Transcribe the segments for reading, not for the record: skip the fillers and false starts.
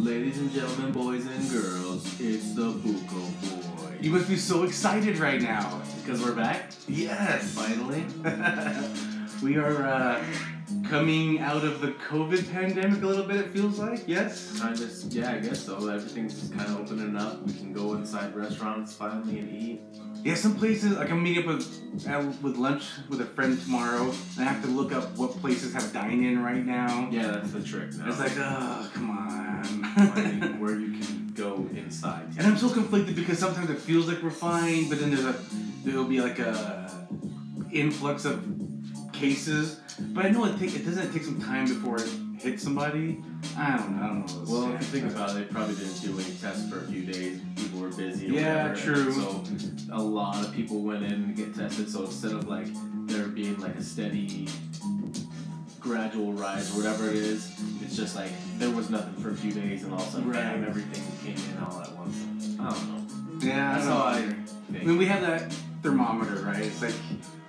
Ladies and gentlemen, boys and girls, it's the Buko Boys. You must be so excited right now. Because we're back? Yes. Finally. We are coming out of the COVID pandemic a little bit, it feels like, yes? Yeah, I guess so. Everything's just kind of opening up. We can go inside restaurants finally and eat. Yeah, some places, like I'm meeting up with lunch with a friend tomorrow, and I have to look up what places have dine-in right now. Yeah, that's the trick now. It's like, oh, come on. Finding where you can go inside. And I'm so conflicted because sometimes it feels like we're fine, but then there'll be like a influx of cases. But I know it doesn't take some time before it hits somebody. I don't know. Well, if you think about it, they probably didn't do any tests for a few days. People were busy. Yeah, whatever. true. So a lot of people went in to get tested. So instead of like there being like a steady, gradual rise or whatever it is, it's just like there was nothing for a few days, and all of a sudden, bam, everything came in all at once. I don't know. Yeah, that's all I think. I mean, we have that thermometer, right? It's like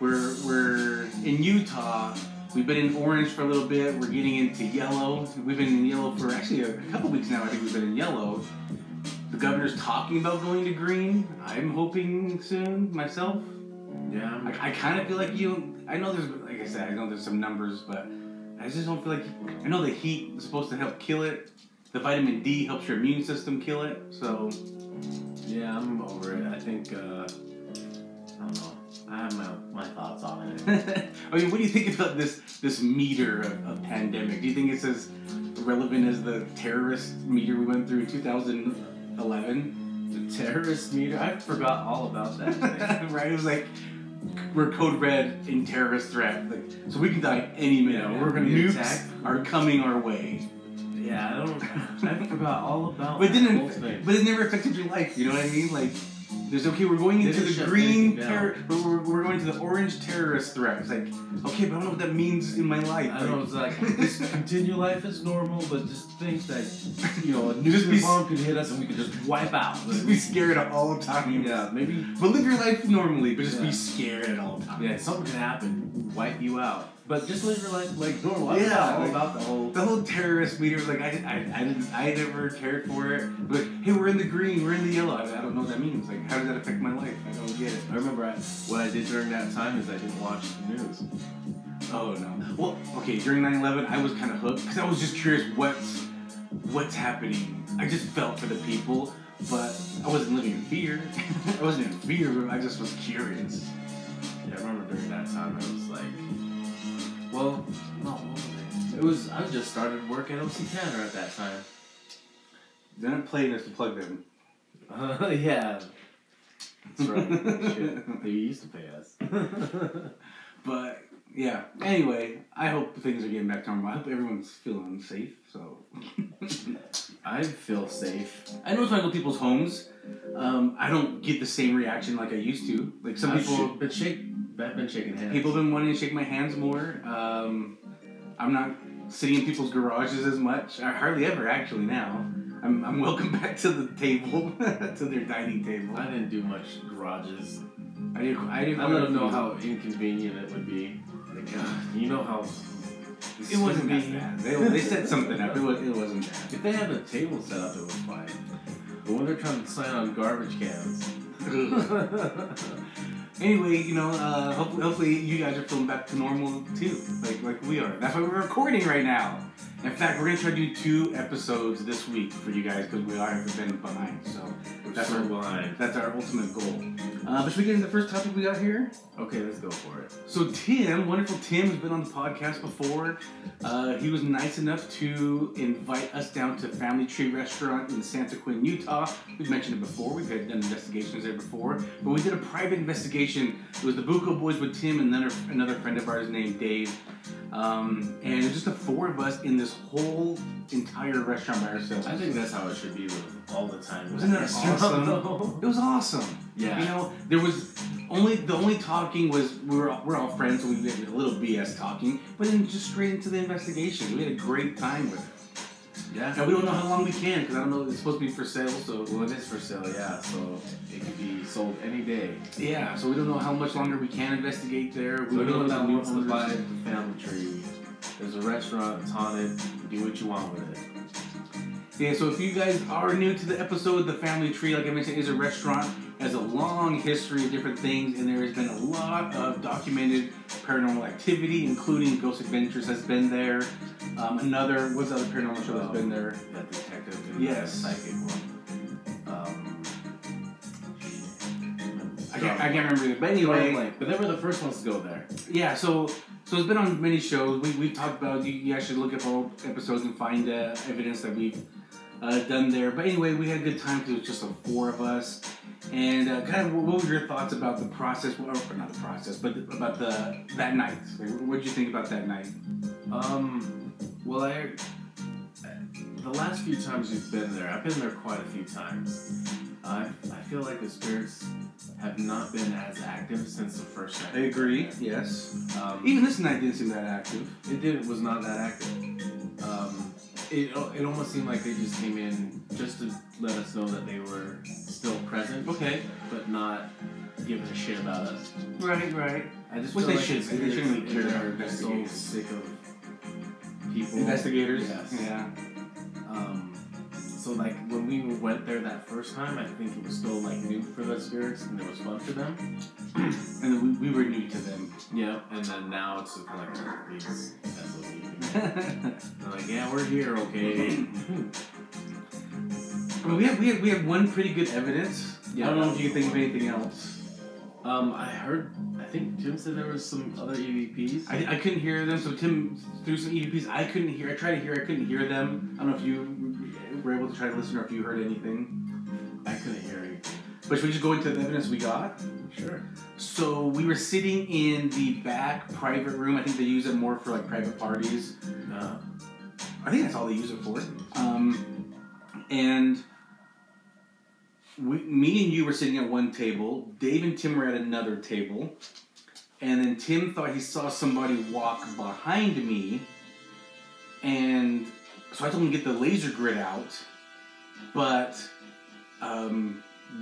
we're in Utah. We've been in orange for a little bit. We're getting into yellow. We've been in yellow for actually a couple weeks now. I think we've been in yellow. The governor's talking about going to green. I'm hoping soon myself. Yeah. I kind of feel like I know there's, like I said, I know there's some numbers, but I just don't feel like, I know the heat is supposed to help kill it. The vitamin D helps your immune system kill it, so. Yeah, I'm over it. I think, I don't know. I have my thoughts on it. I mean, what do you think about this meter of pandemic? Do you think it's as relevant as the terrorist meter we went through in 2011? The terrorist meter? I forgot all about that thing. Right? It was like, we're code red in terrorist threat. Like, so we can die any minute. Yeah, we're going to nukes are coming our way. Yeah, I forgot all about but that whole thing. But it never affected your life, you know what I mean? Like, we're going into the green we're going to the orange terrorist threat. It's like, okay, but I don't know what that means in my life. I know, it's like, just continue life as normal, but just think that, you know, a nuclear bomb could hit us and we could just wipe out. Just be scared at all times. Yeah, maybe. But live your life normally, but just be scared at all times. Yeah, something could happen, wipe you out. But just live your life like normal. I Yeah, about the whole terrorist meter. Like I never cared for it. But hey, we're in the green, we're in the yellow. I don't know what that means. Like, how does that affect my life? I don't get it. I remember what I did during that time is I didn't watch the news. Oh no. Well, okay, during 9/11, I was kind of hooked because I was just curious what's happening. I just felt for the people, but I wasn't living in fear. I wasn't in fear, but I just was curious. Yeah, I remember during that time I was like. Well, no, it was. I just started work at OC Tanner at that time. They're not paying us to plug them. Yeah, that's right. Shit, they used to pay us. But yeah. Anyway, I hope things are getting back to normal. I hope everyone's feeling safe. So I feel safe. I know when I go to people's homes, I don't get the same reaction like I used to. Like some people, I've been shaking hands. People have been wanting to shake my hands more. I'm not sitting in people's garages as much. I hardly ever actually now. I'm welcome back to the table, to their dining table. I didn't do much garages. I don't know how inconvenient it would be. Like, you know how. It wasn't that bad. They set something up. It wasn't bad. If they had a table set up, it was fine. But when they're trying to sign on garbage cans. Anyway, you know, hopefully you guys are feeling back to normal too, like we are. That's why we're recording right now. In fact, we're gonna try to do 2 episodes this week for you guys because we have been behind. So that's our ultimate goal. But should we get into the first topic we got here? Okay, let's go for it. So wonderful Tim, has been on the podcast before. He was nice enough to invite us down to Family Tree Restaurant in Santa Quinn, Utah. We've mentioned it before. We've done investigations there before. But we did a private investigation. It was the Buko Boys with Tim and then another friend of ours named Dave. And it was just the 4 of us in this whole entire restaurant by ourselves. I think that's how it should be all the time. Wasn't that awesome? It was awesome. Yeah. You know, there was the only talking was we're all friends, so we did a little BS talking, but then just straight into the investigation. We had a great time with it. Yeah. And we don't know how long we can because I don't know. It's supposed to be for sale, so well, it is for sale. Yeah. So it could be sold any day. Yeah. So we don't know how much longer we can investigate there. We don't know that wants to buy the Family Tree. There's a restaurant. It's haunted. Do what you want with it. Yeah, so if you guys are new to the episode, the Family Tree, like I mentioned, is a restaurant, has a long history of different things, and there has been a lot of documented paranormal activity, including Ghost Adventures has been there. What's the other paranormal show that's been there? That detective. Yes. Psychic one. I can't remember it, but anyway. But they were the first ones to go there. Yeah, so it's been on many shows. We've talked about, you actually look at all episodes and find evidence that we've done there. But anyway, we had a good time because it was just the four of us. And kind of, what were your thoughts about the process, or not the process, but about that night? What did you think about that night? Well, the last few times we've been there, I've been there quite a few times. I feel like the spirits have not been as active since the first night. I agree, yes. Even this night didn't seem that active. It was not that active. It almost seemed like they just came in just to let us know that they were still present. Okay. But not giving a shit about us. Right. I just Which feel they like should. They shouldn't care. They're so sick of people. Investigators? Yes. Yeah. So like when we went there that first time, I think it was still like new for the spirits and it was fun for them. And then we were new to them. Yeah, and then now it's kind of like these They're like, yeah, we're here, okay. Well, we have one pretty good evidence. Yeah, I don't know if you can think of anything else. I think Tim said there was some other EVPs. I couldn't hear them, so Tim threw some EVPs. I couldn't hear. I tried to hear. I couldn't hear them. I don't know if you were able to try to listen or if you heard anything. I couldn't hear anything. But should we just go into the evidence we got? Sure. So we were sitting in the back private room. I think they use it more for like private parties. I think that's all they use it for. And me and you were sitting at one table. Dave and Tim were at another table. And then Tim thought he saw somebody walk behind me. And so I told him to get the laser grid out. But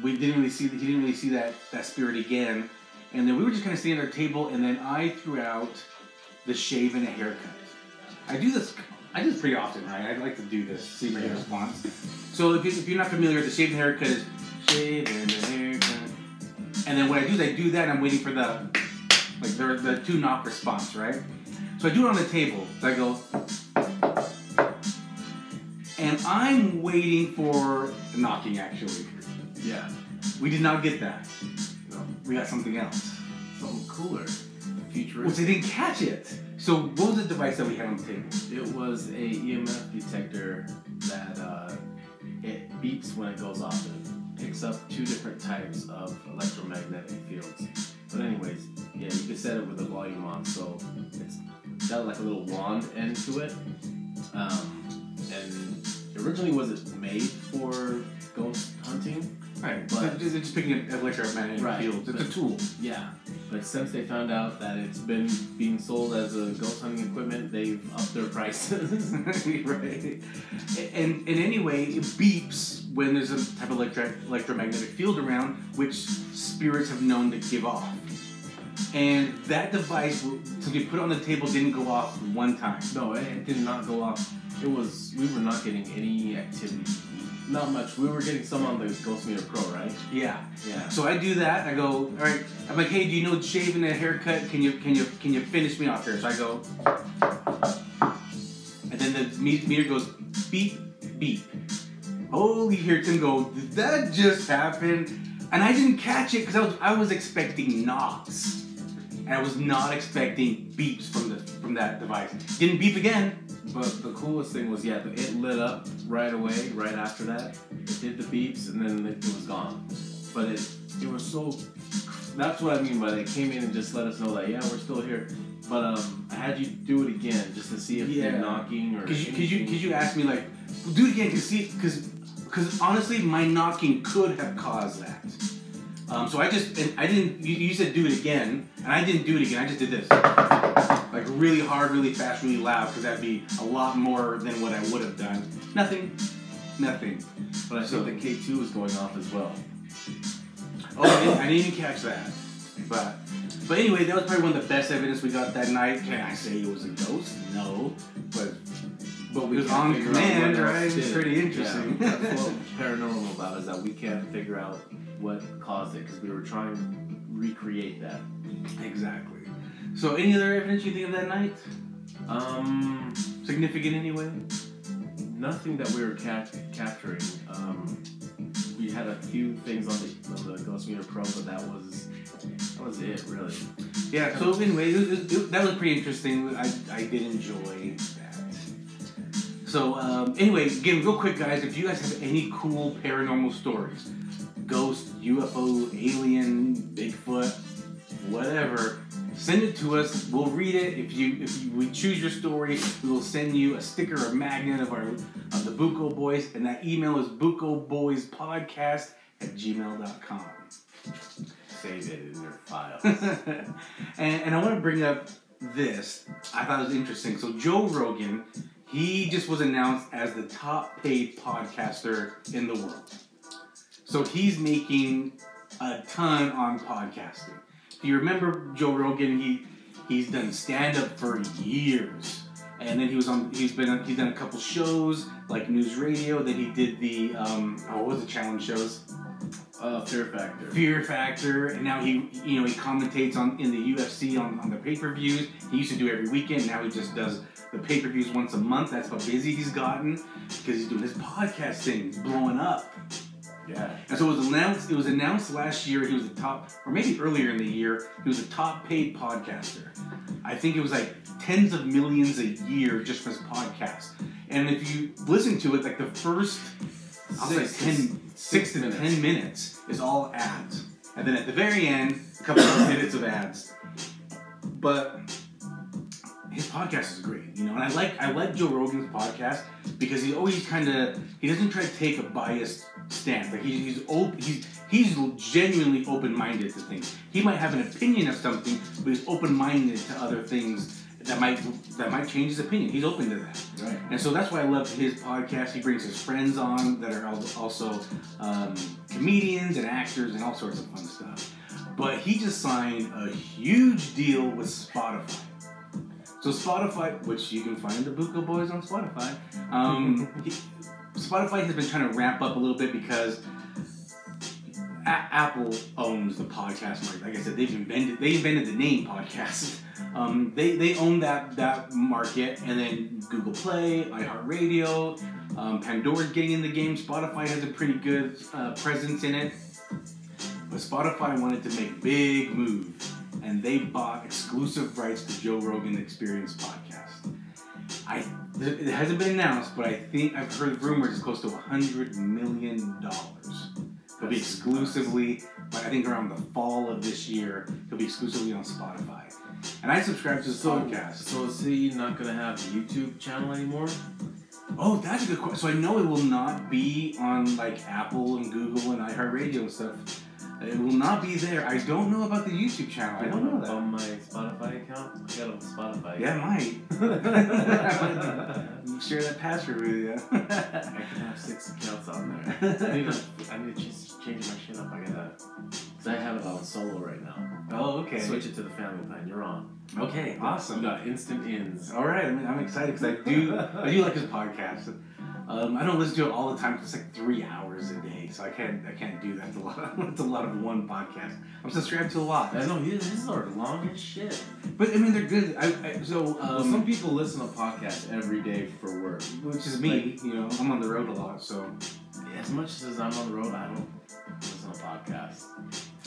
he didn't really see that spirit again. And then we were just kind of sitting at our table. And then I threw out the shave and a haircut. I do this pretty often, right? I like to do this, see my response. So if you're not familiar, the shave and haircut is shave and a haircut. And then what I do is I do that and I'm waiting for the two knock response, right? So I do it on the table. So I go, and I'm waiting for knocking actually. Yeah. We did not get that. No. We got something else. Something cooler. Futuristic. Which they didn't catch it. So what was the device that we had on the table? It was a EMF detector that it beeps when it goes off. It picks up two different types of electromagnetic fields. But anyways, yeah, you can set it with the volume on. So it's got like a little wand end to it. And originally was it made for ghost hunting? Right, but it's just picking up electromagnetic fields. It's a tool. Yeah, but since they found out that it's been being sold as a ghost hunting equipment, they've upped their prices. Right. And anyway, it beeps when there's a type of electromagnetic field around, which spirits have known to give off. And that device, since we put it on the table, didn't go off one time. No, it did not go off. We were not getting any activity. Not much. We were getting some on the Ghost Meter Pro, right? Yeah. Yeah. So I do that. I go, all right. I'm like, hey, do you know shaving and a haircut? Can you finish me off here? So I go, and then the meter goes beep beep. Holy, hear Tim go, did that just happen? And I didn't catch it because I was expecting knocks, and I was not expecting beeps from that device. Didn't beep again. But the coolest thing was, it lit up right away, right after that. It did the beeps, and then it was gone. But it was so... That's what I mean by they came in and just let us know that, we're still here. But I had you do it again, just to see if you're knocking or... Because you asked me, like, do it again, because honestly, my knocking could have caused that. So I didn't... You said do it again, and I didn't do it again. I just did this. Like really hard, really fast, really loud, because that'd be a lot more than what I would have done. Nothing. But I think the K2 was going off as well. Oh, I didn't even catch that. But anyway, that was probably one of the best evidence we got that night. Can I say it was a ghost? No. But But we was can't on figure command, out what right? else It's did pretty it. interesting. Yeah, that's what paranormal about is that we can't figure out what caused it because we were trying to recreate that. Exactly. So, any other evidence you think of that night? Significant anyway? Nothing that we were capturing. We had a few things on the Ghost Meter Pro, but that was it, really. Yeah, so anyway, that was pretty interesting. I did enjoy that. So, anyway, again, real quick, guys, if you guys have any cool paranormal stories, ghost, UFO, alien, Bigfoot, whatever, send it to us. We'll read it. If we choose your story, we will send you a sticker or magnet of the Buko Boys, and that email is bukoboyspodcast@gmail.com. Save it in your files. and I want to bring up this. I thought it was interesting. So Joe Rogan, he just was announced as the top paid podcaster in the world. So he's making a ton on podcasting. If you remember Joe Rogan, he's done stand-up for years. And then he's done a couple shows like News Radio. Then he did the what was the challenge shows? Fear Factor, and now he commentates in the UFC on the pay-per-views. He used to do every weekend. Now he just does the pay-per-views once a month. That's how busy he's gotten because he's doing his podcast thing. He's blowing up. Yeah. And so it was announced last year he was the top, or maybe earlier in the year, he was the top paid podcaster. I think it was like tens of millions a year just for his podcast. And if you listen to it, like the first 6 to 10 minutes is all ads. And then at the very end, a couple of minutes of ads. But his podcast is great, and I like Joe Rogan's podcast because he always he doesn't try to take a biased stance. Like he's genuinely open-minded to things. He might have an opinion of something, but he's open-minded to other things that might change his opinion. He's open to that. Right. And so that's why I love his podcast. He brings his friends on that are also comedians and actors and all sorts of fun stuff. But he just signed a huge deal with Spotify. So Spotify, which you can find the Buko Boys on Spotify, Spotify has been trying to ramp up a little bit because Apple owns the podcast market. Like I said, they invented the name podcast. They own that market, and then Google Play, iHeartRadio, Pandora's getting in the game. Spotify has a pretty good presence in it, but Spotify wanted to make a big move, and they bought exclusive rights to Joe Rogan Experience podcast. It hasn't been announced, but I think I've heard rumors it's close to $100 million. It'll be exclusively, I think around the fall of this year, it'll be exclusively on Spotify. And I subscribe to this podcast. So is he not going to have a YouTube channel anymore? Oh, that's a good question. So I know it will not be on like Apple and Google and iHeartRadio and stuff. It will not be there. I don't know about the YouTube channel. I don't know that. On my Spotify account? I got a Spotify account. Yeah, I might. Share that password with you. I can have 6 accounts on there. I need to change my shit up. Because I have it on solo right now. Oh, okay. Switch it to the family plan. You're on. Okay, awesome. You got instant ins. All right, I'm excited because I do like his podcast. I don't listen to it all the time. It's like 3 hours a day, so I can't do that. It's a lot of one podcast. I'm subscribed to a lot. I know his are long as shit. But I mean, they're good. Some people listen to podcasts every day for work, which is me. Like, I'm on the road a lot, so as much as I'm on the road, I don't listen to podcasts.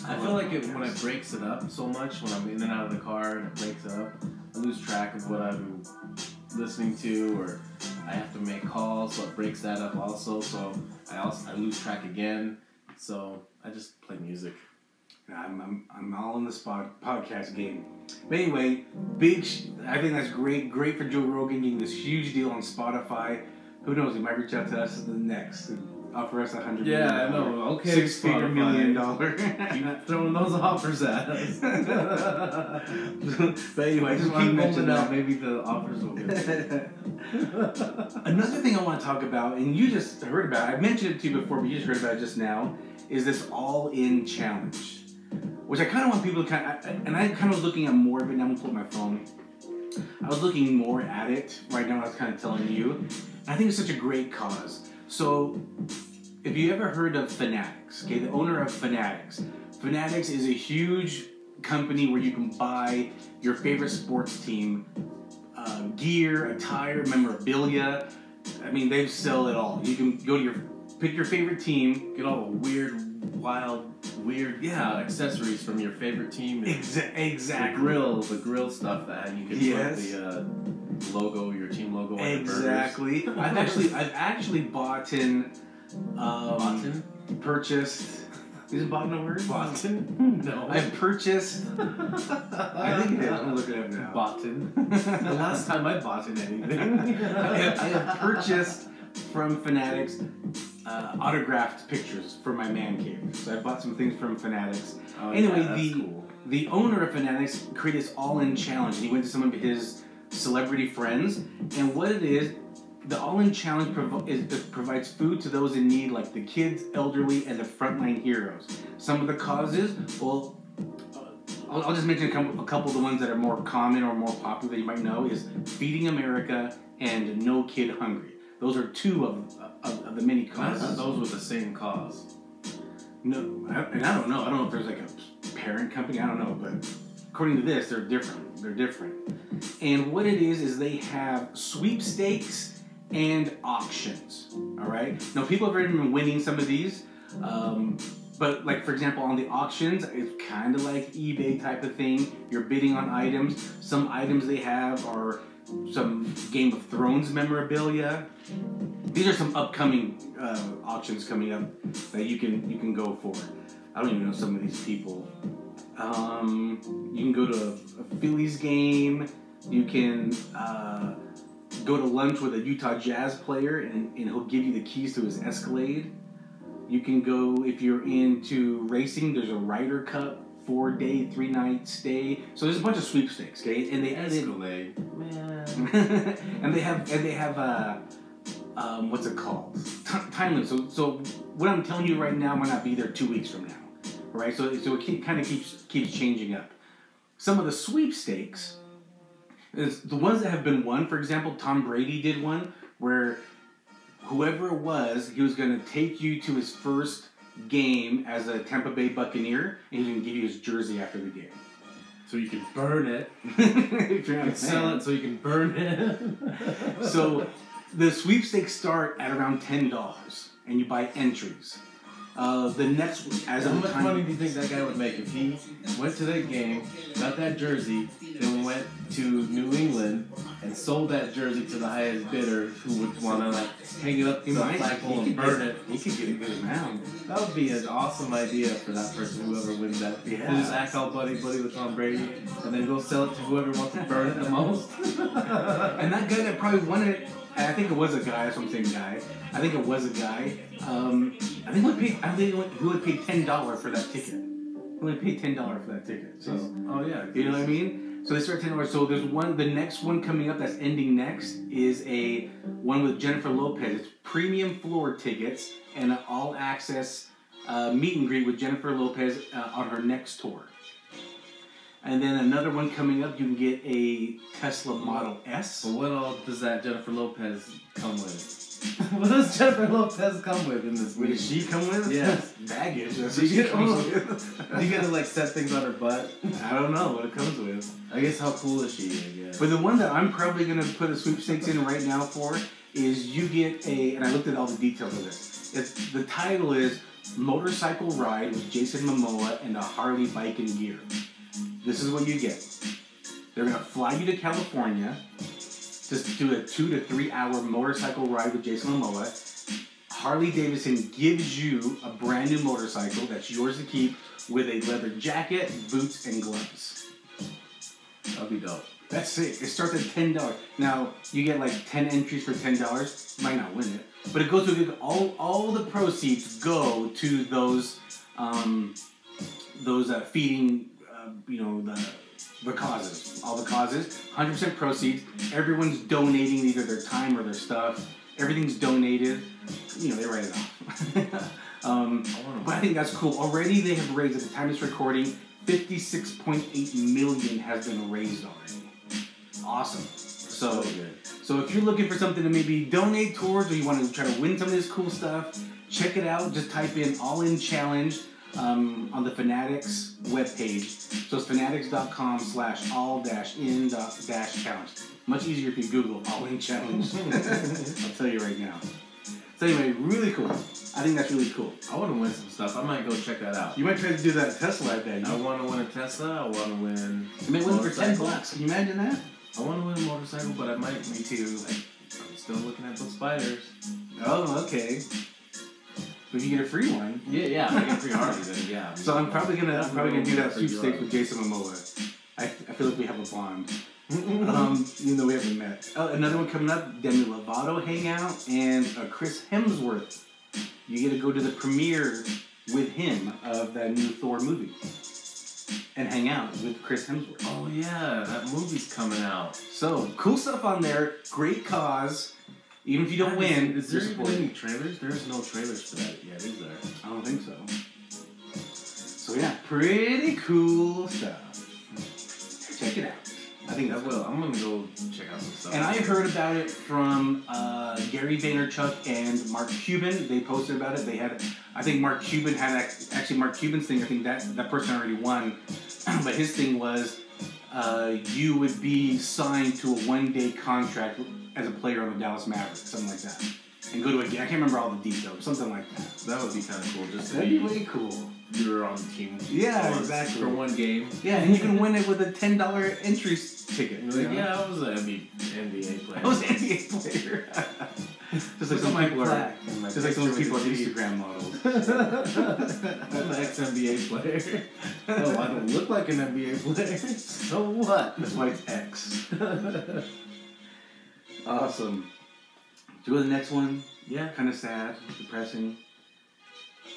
I feel like when it breaks it up so much, when I'm in and out of the car and it breaks up, I lose track of what I'm listening to, or I have to make calls, so it breaks that up also. So I lose track again. So I just play music. I'm all in the podcast game. But anyway, I think that's great for Joe Rogan getting this huge deal on Spotify. Who knows? He might reach out to us next and offer us $100 million. Yeah, I know. Okay, $6 million. Keep throwing those offers at us. But anyway, I just want to mention that. Maybe the offers will get Another thing I want to talk about, and you just heard about it, I mentioned it to you before, but you just heard about it just now, is this all-in challenge. Which I kind of want people to and I kind of was looking at more of it, now I'm going to pull up my phone. I was looking more at it right now. I was kind of telling you. I think it's such a great cause. So, if you ever heard of Fanatics, okay, the owner of Fanatics is a huge company where you can buy your favorite sports team gear, attire, memorabilia. I mean, they sell it all. You can go to pick your favorite team, get all the weird accessories from your favorite team. Exactly. The grill stuff that you can put the logo, your team logo on the burgers. Exactly. I've actually bought purchased. Is boughten a word? Boughten? No. I've purchased. I think it is. I'm looking it up now. Boughten. The last time I bought anything. I have purchased from Fanatics autographed pictures for my man cave. So I bought some things from Fanatics. Oh, anyway, cool. The owner of Fanatics created this all-in challenge. He went to some of his celebrity friends, and what it is, the All-In Challenge provides food to those in need, like the kids, elderly, and the frontline heroes. Some of the causes, well, I'll just mention a couple of the ones that are more common or more popular that you might know, is Feeding America and No Kid Hungry. Those are two of the many causes. I thought those were the same cause. No, and I don't know. I don't know if there's like a parent company. I don't know, but according to this, they're different. They're different. And what it is they have sweepstakes and auctions. All right. Now, people have already been winning some of these, but like for example, on the auctions, it's kind of like eBay type of thing. You're bidding on items. Some items they have are some Game of Thrones memorabilia. These are some upcoming auctions coming up that you can go for. I don't even know some of these people. You can go to a Phillies game. You can go to lunch with a Utah Jazz player, and he'll give you the keys to his Escalade. You can go, if you're into racing, there's a Ryder Cup 4-day, 3-night stay. So there's a bunch of sweepstakes, okay? And they Escalade, man. and they have what's it called? Time limit. So what I'm telling you right now might not be there 2 weeks from now, right? So it kind of keeps changing up. Some of the sweepstakes, the ones that have been won. For example, Tom Brady did one where whoever it was, he was going to take you to his first game as a Tampa Bay Buccaneer, and he was going to give you his jersey after the game. So you can burn it. If you're not a fan. Sell it so you can burn it. So the sweepstakes start at around $10, and you buy entries. The next, as how much money do you think that guy would make if he went to that game, got that jersey, then went to New England and sold that jersey to the highest bidder who would want to like hang it up to the flagpole and burn it? He could get a good amount. That would be an awesome idea for that person, whoever wins that. Yeah. He'll just act all buddy with Tom Brady and then go sell it to whoever wants to burn it the most. And that guy that probably won it, I think it was a guy. That's what I'm saying, guy. I think it was a guy. I think he would pay $10 for that ticket. He would pay $10 for that ticket. So, oh yeah, you know what I mean? So they start $10. So there's one. The next one coming up that's ending next is a one with Jennifer Lopez. It's premium floor tickets and an all access meet and greet with Jennifer Lopez on her next tour. And then another one coming up, you can get a Tesla Model S. Well, what all does that Jennifer Lopez come with? What does Jennifer Lopez come with in this movie? What does she come with? Yes. Baggage. That's Do what you she comes with. get to like set things on her butt? I don't know what it comes with. I guess how cool is she? I guess. But the one that I'm probably going to put a sweepstakes in right now for is you get and I looked at all the details of this. The title is Motorcycle Ride with Jason Momoa and a Harley bike and gear. This is what you get. They're going to fly you to California, just do a 2 to 3 hour motorcycle ride with Jason Momoa. Harley Davidson gives you a brand new motorcycle that's yours to keep with a leather jacket, boots, and gloves. That'll be dope. That's it. It starts at $10. Now, you get like 10 entries for $10. Might not win it. But it goes to all the proceeds go to those feeding, the causes. All the causes. 100% proceeds. Everyone's donating either their time or their stuff. Everything's donated. They write it off. But I think that's cool. Already they have raised, at the time of this recording, $56.8 million has been raised already. awesome. So, Really good. so if you're looking for something to maybe donate towards, or you want to try to win some of this cool stuff, check it out. Just type in All In Challenge on the Fanatics webpage. So it's fanatics.com/all-in-challenge. Much easier if you Google All In Challenge. I'll tell you right now. So anyway, really cool. I think that's really cool. I want to win some stuff. I might go check that out. You might try to do that Tesla day. I want to win a Tesla. I want to win. You may win for $10. Can you imagine that? I want to win a motorcycle, but I might. Me too. I'm still looking at those spiders. Oh, okay. But if you get a free one. Yeah. I get free Harley then. Yeah. So I'm probably gonna do that sweepstakes with Jason Momoa. I feel like we have a bond. Even though we haven't met. Another one coming up, Demi Lovato hangout and Chris Hemsworth. You get to go to the premiere with him of that new Thor movie and hang out with Chris Hemsworth. Oh yeah, that movie's coming out. So cool stuff on there. Great cause. Even if you don't win, is there even any trailers? There's no trailers for that yet, is there? I don't think so. So yeah, pretty cool stuff. Check it out. I think that's I'm gonna go check out some stuff. And I heard about it from Gary Vaynerchuk and Mark Cuban. They posted about it. They had, I think Mark Cuban had actually Mark Cuban's thing. I think that person already won, but his thing was you would be signed to a 1-day contract as a player on the Dallas Mavericks, something like that, and go to a game. I can't remember all the details, something like that. That would be kind of cool. Just that'd be way cool. You're on the team. Yeah, exactly. For one game. Yeah, and you can win it with a $10 entry ticket. Like, yeah, I was an NBA player. I was an NBA player. Just like some people are. Just like those people are Instagram models. I'm an ex-NBA player. Oh, I don't look like an NBA player. So what? That's why it's X. Awesome. Do you go to the next one? Yeah. Kind of sad, depressing.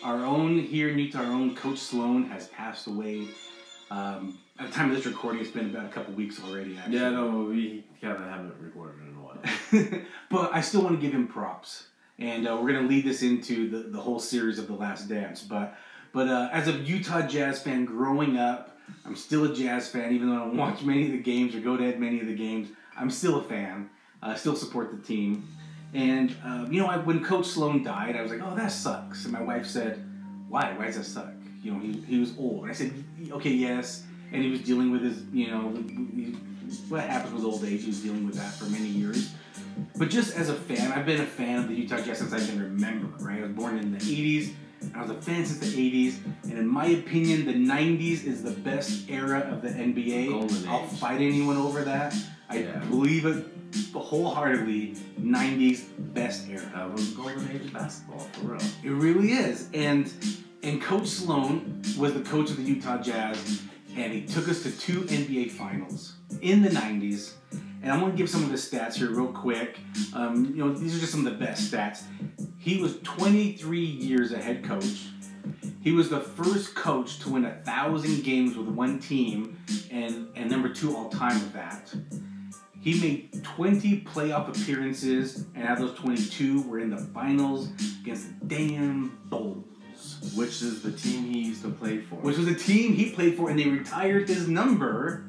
Our own, here in Utah, our own Coach Sloan has passed away. At the time of this recording, it's been about a couple weeks already, actually. Yeah, no, we kind of haven't recorded in a while. But I still want to give him props. And we're going to lead this into the whole series of The Last Dance. But as a Utah Jazz fan growing up, I'm still a Jazz fan, even though I don't watch many of the games or go to many of the games. I'm still a fan. I still support the team. And, when Coach Sloan died, I was like, oh, that sucks. And my wife said, why? Why does that suck? You know, he was old. And I said, okay, yes. And he was dealing with his, what happens with old age. He was dealing with that for many years. But just as a fan, I've been a fan of the Utah Jazz since I can remember, right? I was born in the 80s. I was a fan since the 80s. And in my opinion, the 90s is the best era of the NBA. Golden age. I'll fight anyone over that. I believe it wholeheartedly. 90s best era. That was the golden age of basketball, for real. It really is. And Coach Sloan was the coach of the Utah Jazz, and he took us to 2 NBA finals in the 90s. And I'm going to give some of the stats here real quick. These are just some of the best stats. He was 23 years a head coach. He was the first coach to win 1,000 games with one team, and number 2 all time with that. He made 20 playoff appearances, and out of those 22 were in the finals against the damn Bulls. Which is the team he used to play for. Which was the team he played for, and they retired his number.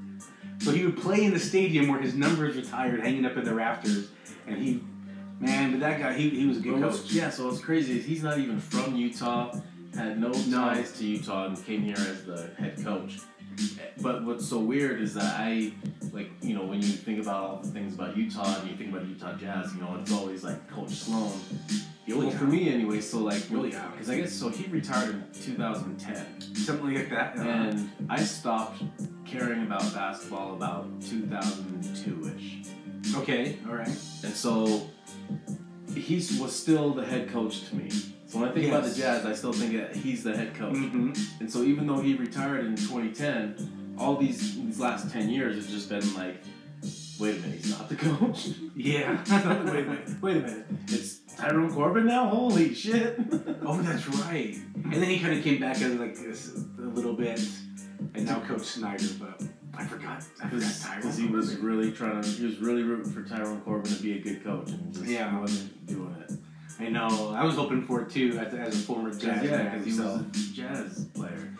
So he would play in the stadium where his number is retired, hanging up in the rafters. And but that guy, he was a good coach. Yeah, so what's crazy is he's not even from Utah, had no ties to Utah, and came here as the head coach. But what's so weird is that when you think about all the things about Utah and you think about Utah Jazz, it's always like Coach Sloan. Well, for me anyway, so because I guess, so he retired in 2010. Something like that. And I stopped caring about basketball about 2002-ish. Okay, all right. And so he was still the head coach to me. So when I think about the Jazz, I still think that he's the head coach. Mm-hmm. And so even though he retired in 2010, all these last 10 years it's just been like, wait a minute, he's not the coach? Yeah. Wait a minute. It's Tyrone Corbin now? Holy shit. Oh, that's right. And then he kind of came back as a little bit, and now Coach Snyder, but I forgot Tyrone. Because he was really rooting for Tyrone Corbin to be a good coach, and just wasn't doing it. I know. I was hoping for it too as a former Jazz fan. Yeah, because he was a Jazz player.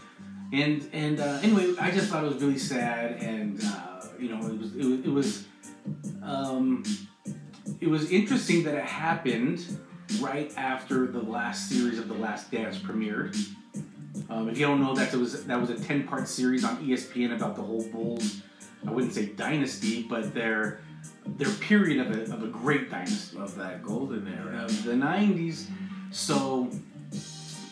And anyway, I just thought it was really sad, and it was it was interesting that it happened right after the last series of The Last Dance premiered. If you don't know, that was a 10-part series on ESPN about the whole Bulls. I wouldn't say dynasty, but their period of a great dynasty of that golden era of the '90s. So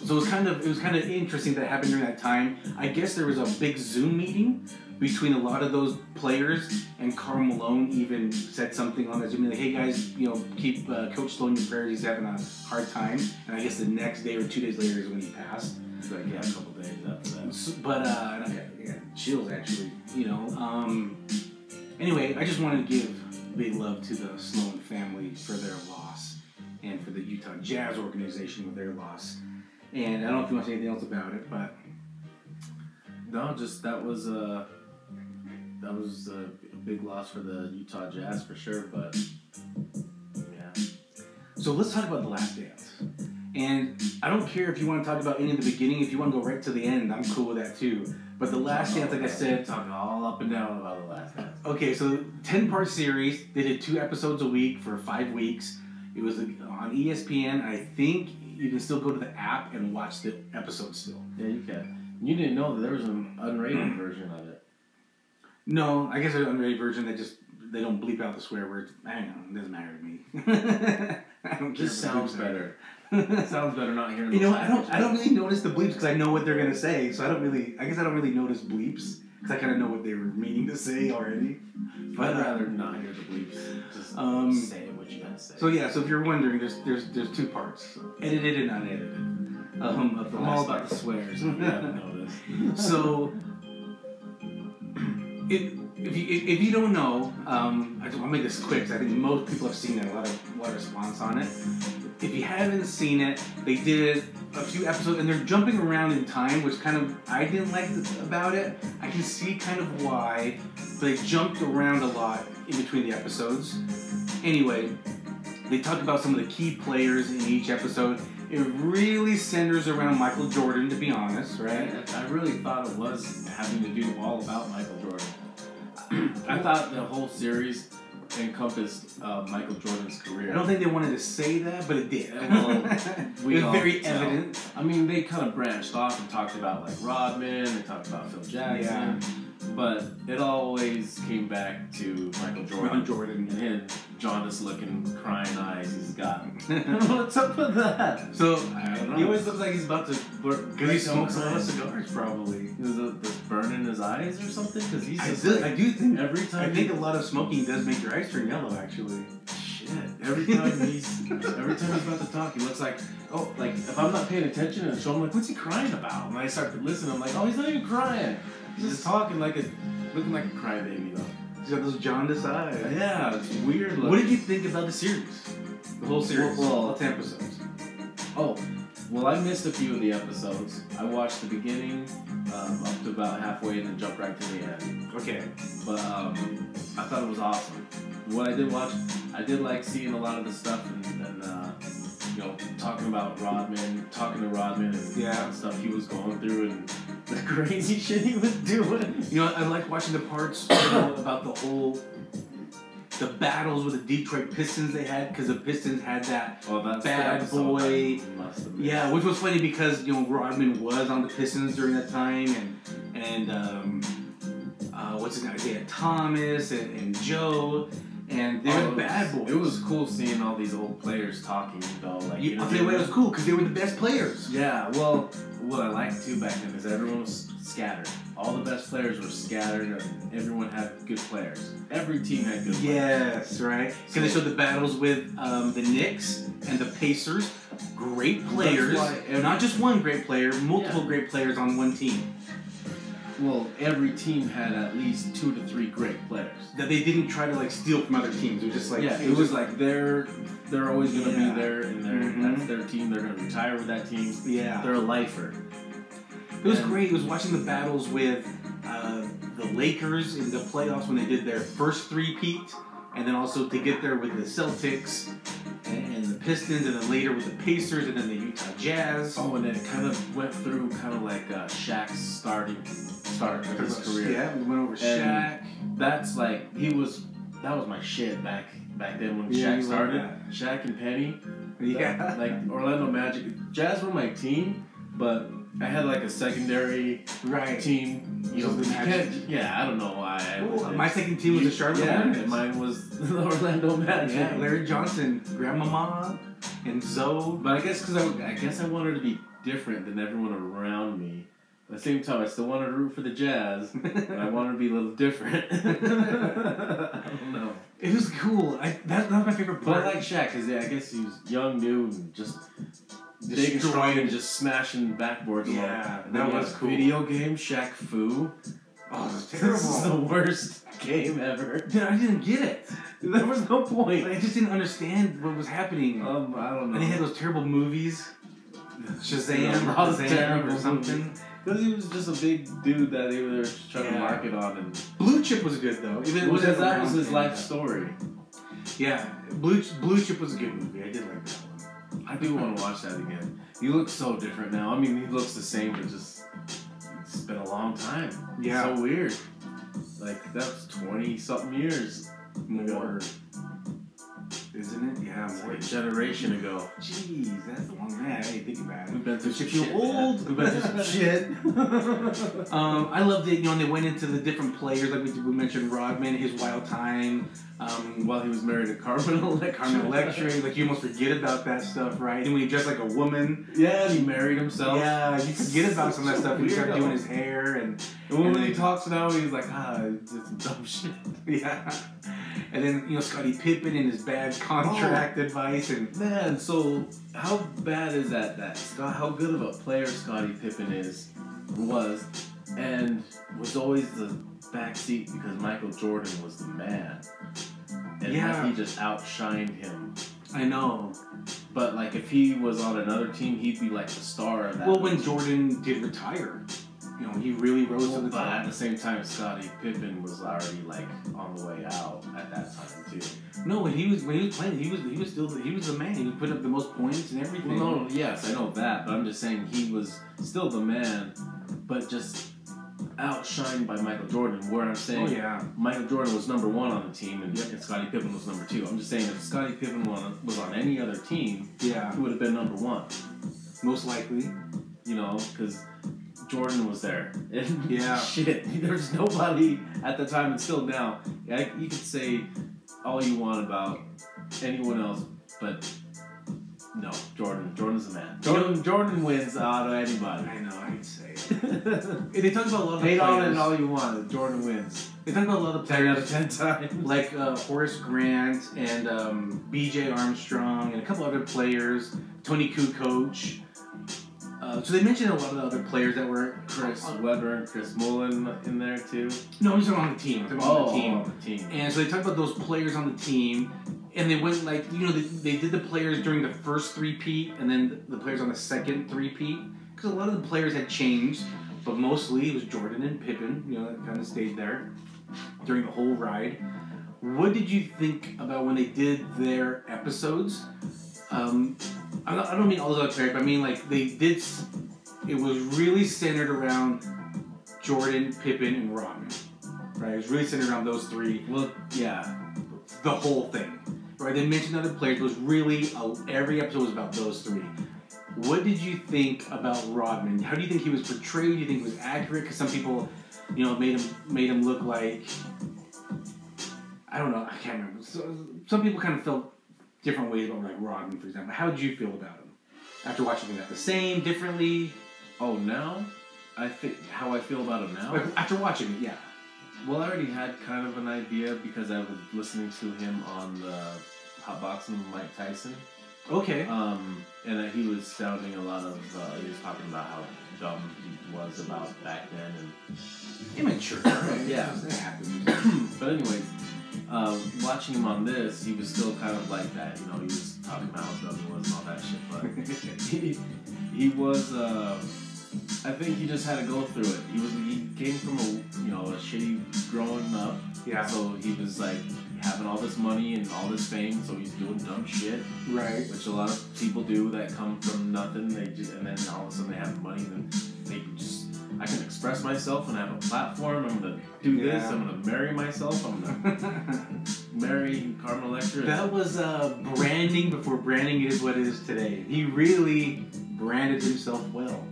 it was kind of interesting that it happened during that time. I guess there was a big Zoom meeting between a lot of those players, and Karl Malone even said something on that Zoom meeting, like, "Hey guys, keep Coach Sloan in your prayers. He's having a hard time." And I guess the next day or 2 days later is when he passed. Like, yeah, a couple days after that. But I got chills actually. Anyway, I just wanted to give big love to the Sloan family for their loss, and for the Utah Jazz organization with their loss. And I don't know if you want to say anything else about it, but no, just that was a big loss for the Utah Jazz for sure. But yeah. So let's talk about The Last Dance. And I don't care if you want to talk about any of the beginning. If you want to go right to the end, I'm cool with that too. But The Last Dance, like I said, talking all up and down about The Last Dance. Okay, so 10-part series. They did 2 episodes a week for 5 weeks. It was on ESPN. I think you can still go to the app and watch the episodes still. Yeah, you can. You didn't know that there was an unrated version of it. No, I guess there's an unrated version that they don't bleep out the swear words. I don't know. It doesn't matter to me. I don't care. Just sounds better. Sounds better not hearing. I don't really notice the bleeps because I know what they're gonna say. So I guess I don't really notice bleeps because I kind of know what they were meaning to say already. But I'd rather not hear the bleeps. Just say what you gotta say. So yeah, so if you're wondering, there's 2 parts, edited and unedited. Of the I'm all about the swears. If you haven't noticed. So if you don't know, I'll make this quick because I think most people have seen it. A lot of response on it. If you haven't seen it, they did a few episodes, and they're jumping around in time, which kind of I didn't like about it. I can see kind of why, but they jumped around a lot in between the episodes. Anyway, they talked about some of the key players in each episode. It really centers around Michael Jordan, to be honest, right? I really thought it was having to do all about Michael Jordan. I thought the whole series encompassed Michael Jordan's career. I don't think they wanted to say that, but it did. Well, it was very evident. I mean, they kind of branched off and talked about like Rodman, they talked about Phil Jackson, but it always came back to Michael Jordan. And his jaundice-looking, crying eyes he's got. What's up with that? So, I don't know. He always looks like he's about to because he smokes a lot of cigars, probably. Is it the burn in his eyes or something? Because he's I do think every time. I think a lot of smoking does make your eyes turn yellow, actually. Shit. Every time he's about to talk, he looks like, like if I'm not paying attention in the show, I'm like, what's he crying about? And I start to listen, I'm like, oh, he's not even crying. He's just talking looking like a crybaby though. He's got those jaundiced eyes. Yeah, it's weird looking. What did you think about the series? The whole series? Well, 10 episodes. Oh, well, I missed a few of the episodes. I watched the beginning up to about halfway and then jumped right to the end. Okay. But I thought it was awesome. What I did watch, I did like seeing a lot of the stuff and talking to Rodman and stuff he was going through and the crazy shit he was doing. I like watching the parts about the battles with the Detroit Pistons they had, because the Pistons had that bad boy. Yeah, which was funny because Rodman was on the Pistons during that time, and what's his name? They had Thomas and Joe. And they're bad boys. It was cool seeing all these old players talking, though. I'll tell you what, it was cool because they were the best players. Yeah, well, what I liked too back then is everyone was scattered. All the best players were scattered, and everyone had good players. Every team had good players. Yes, right. Because they showed the battles with the Knicks and the Pacers. Great players. Not just one great player, multiple great players on one team. Well, every team had at least 2 to 3 great players. That they didn't try to steal from other teams. It was just like it was like they're always gonna be there, and that's their team. They're gonna retire with that team. Yeah, they're a lifer. It was great. It was watching the battles with the Lakers in the playoffs when they did their first three-peat, and then also to get there with the Celtics and the Pistons, and then later with the Pacers, and then the Utah Jazz. Oh, and then it kind of went through kind of like Shaq's start of his career. Yeah, we went over Shaq. That's like, he was that was my shit back then when Yeah, Shaq started. that. Shaq and Penny. Yeah. Like Orlando Magic. Jazz were my team, but I had like a secondary team. You know, the Magic. I don't know why. My second team was the Charlotte Hornets. Mine was the Orlando Magic. Yeah, Larry Johnson, Grandmama, and Zoe. But I guess I wanted to be different than everyone around me. At the same time, I still wanted to root for the Jazz, but I wanted to be a little different. I don't know. It was cool. That was my favorite part. But I like Shaq because I guess he was young, new, and just big and strong and just smashing backboards. Yeah, and that was cool. Video game Shaq Fu. Oh, it was terrible. This is the worst game ever. Dude, I didn't get it. There was no point. Like, I just didn't understand what was happening. I don't know. And he had those terrible movies. Shazam or something. Because he was just a big dude that they were trying to market on. And Blue Chip was good though. Because that was his life story. Yeah, Blue Chip was a good movie. I did like that one. I do want to watch that again. He looks so different now. I mean, he looks the same, but just it's been a long time. Yeah, it's so weird. Like that's 20-something years more. Isn't it? Yeah, more. Like a generation ago. Jeez, that's the one man. I didn't think about it. We've been through some shit. Old. We've been through some shit. I loved it. You know, and they went into the different players, like we mentioned, Rodman, his wild time. While he was married to Carmen Electric. Like you almost forget about that stuff, right? And when he dressed like a woman. Yeah, and he married himself. Yeah, you forget about some of that stuff. He started doing his hair and when he talks now, he's like, he did some dumb shit. Yeah. And then, you know, Scottie Pippen and his bad contract advice. And man, so how bad is that how good of a player Scottie Pippen was, and was always the backseat because Michael Jordan was the man. And he just outshined him. I know. But, like, if he was on another team, he'd be, like, the star of that. Well, when Jordan did retire, you know, he really rose to the top. But at the same time, Scottie Pippen was already, like, on the way out at that time, too. No, when he was playing, he was the man. He was putting up the most points and everything. Well, no, yes, I know that, but I'm just saying he was still the man, but just outshined by Michael Jordan, where I'm saying Michael Jordan was number 1 on the team and Scottie Pippen was number 2. I'm just saying if Scottie Pippen was on any other team, he would have been number 1. Most likely. You know, because Jordan was there. And shit, there's nobody at the time and still now. You could say all you want about anyone else, but no, Jordan's the man. Jordan wins out of anybody. I know, I hate to say it. They talk about a lot of hate players. on it all you want. Jordan wins. They talk about a lot of players 10 out of 10 times. Like Horace Grant and B.J. Armstrong and a couple other players. Tony Kukoc. So they mentioned a lot of the other players that were Chris Webber and Chris Mullin in there too. No, I'm just on the team. On the team. And so they talked about those players on the team, and they went like, you know, they did the players during the first three-peat, and then the players on the second three-peat, because a lot of the players had changed, but mostly it was Jordan and Pippen, you know, that kind of stayed there during the whole ride. What did you think about when they did their episodes? I don't mean all those other players, but I mean like they did. It was really centered around Jordan, Pippen, and Rodman. Right? It was really centered around those three. Well, yeah, the whole thing. Right? They mentioned other players, but it was really every episode was about those three. What did you think about Rodman? How do you think he was portrayed? Do you think he was accurate? Because some people, you know, made him look like, I don't know, I can't remember. So, some people kind of felt different ways about like Rodman, for example. How did you feel about him after watching that? The same, differently? Oh, now? I think how I feel about him now? Like, after watching it, yeah. Well, I already had kind of an idea because I was listening to him on the Hot Boxing with Mike Tyson. Okay. And that he was sounding a lot of, he was talking about how dumb he was about back then. And immature, right? Yeah. That happens. But anyways, watching him on this, he was still kind of like that. You know, he was talking about how dumb he was and all that shit. But he was, I think he just had to go through it. He came from a shitty growing up. Yeah. So he was like, having all this money and all this fame, so he's doing dumb shit. Right. Which a lot of people do that come from nothing. And then all of a sudden they have money, and then they just, I can express myself and have a platform. I'm gonna do this. I'm gonna marry myself. I'm gonna marry Carmen Electra. That was branding before branding is what it is today. He really branded himself well.